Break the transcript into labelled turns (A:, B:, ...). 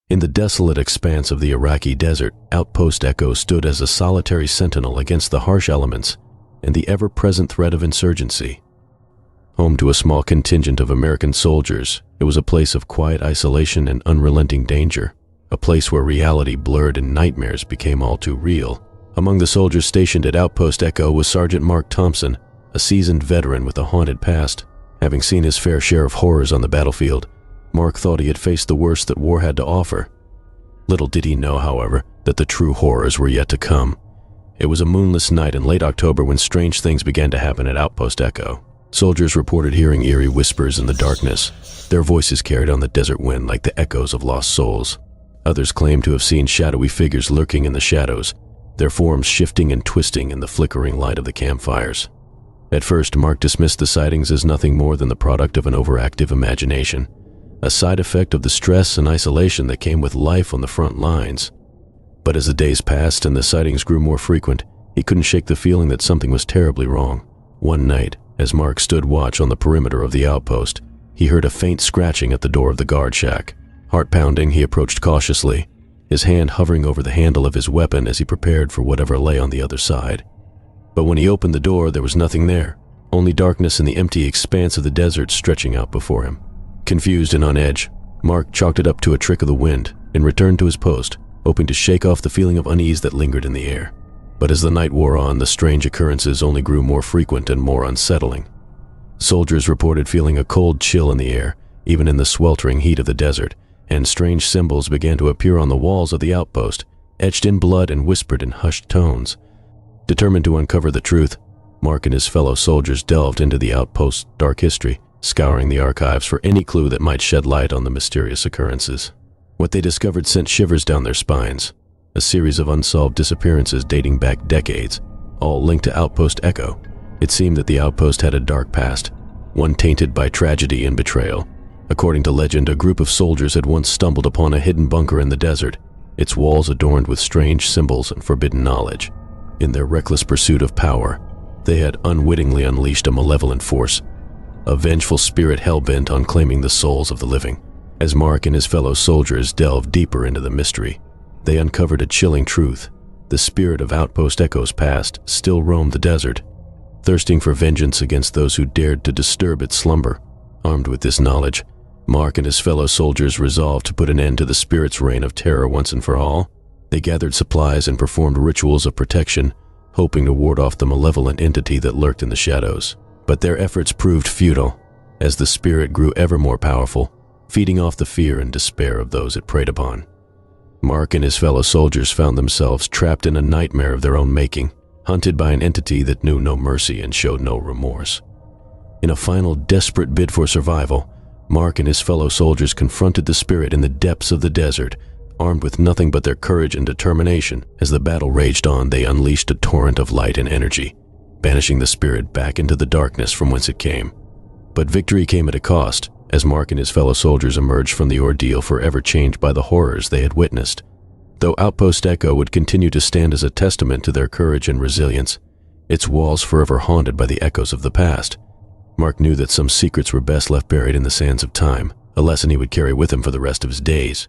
A: In the desolate expanse of the Iraqi desert, Outpost Echo stood as a solitary sentinel against the harsh elements and the ever-present threat of insurgency. Home to a small contingent of American soldiers, it was a place of quiet isolation and unrelenting danger, a place where reality blurred and nightmares became all too real. Among the soldiers stationed at Outpost Echo was Sergeant Mark Thompson, a seasoned veteran with a haunted past. Having seen his fair share of horrors on the battlefield, Mark thought he had faced the worst that war had to offer. Little did he know, however, that the true horrors were yet to come. It was a moonless night in late October when strange things began to happen at Outpost Echo. Soldiers reported hearing eerie whispers in the darkness, their voices carried on the desert wind like the echoes of lost souls. Others claimed to have seen shadowy figures lurking in the shadows, their forms shifting and twisting in the flickering light of the campfires. At first, Mark dismissed the sightings as nothing more than the product of an overactive imagination, a side effect of the stress and isolation that came with life on the front lines. But as the days passed and the sightings grew more frequent, he couldn't shake the feeling that something was terribly wrong. One night, as Mark stood watch on the perimeter of the outpost, he heard a faint scratching at the door of the guard shack. Heart pounding, he approached cautiously, his hand hovering over the handle of his weapon as he prepared for whatever lay on the other side. But when he opened the door, there was nothing there, only darkness and the empty expanse of the desert stretching out before him. Confused and on edge, Mark chalked it up to a trick of the wind and returned to his post, hoping to shake off the feeling of unease that lingered in the air. But as the night wore on, the strange occurrences only grew more frequent and more unsettling. Soldiers reported feeling a cold chill in the air, even in the sweltering heat of the desert, and strange symbols began to appear on the walls of the outpost, etched in blood and whispered in hushed tones. Determined to uncover the truth, Mark and his fellow soldiers delved into the outpost's dark history, scouring the archives for any clue that might shed light on the mysterious occurrences. What they discovered sent shivers down their spines, a series of unsolved disappearances dating back decades, all linked to Outpost Echo. It seemed that the outpost had a dark past, one tainted by tragedy and betrayal. According to legend, a group of soldiers had once stumbled upon a hidden bunker in the desert, its walls adorned with strange symbols and forbidden knowledge. In their reckless pursuit of power, they had unwittingly unleashed a malevolent force, a vengeful spirit hell-bent on claiming the souls of the living. As Mark and his fellow soldiers delved deeper into the mystery, they uncovered a chilling truth. The spirit of Outpost Echo's past still roamed the desert, thirsting for vengeance against those who dared to disturb its slumber. Armed with this knowledge, Mark and his fellow soldiers resolved to put an end to the spirit's reign of terror once and for all. They gathered supplies and performed rituals of protection, hoping to ward off the malevolent entity that lurked in the shadows. But their efforts proved futile, as the spirit grew ever more powerful, feeding off the fear and despair of those it preyed upon. Mark and his fellow soldiers found themselves trapped in a nightmare of their own making, hunted by an entity that knew no mercy and showed no remorse. In a final desperate bid for survival, Mark and his fellow soldiers confronted the spirit in the depths of the desert. Armed with nothing but their courage and determination, as the battle raged on, they unleashed a torrent of light and energy, banishing the spirit back into the darkness from whence it came. But victory came at a cost, as Mark and his fellow soldiers emerged from the ordeal forever changed by the horrors they had witnessed. Though Outpost Echo would continue to stand as a testament to their courage and resilience, its walls forever haunted by the echoes of the past, Mark knew that some secrets were best left buried in the sands of time, a lesson he would carry with him for the rest of his days.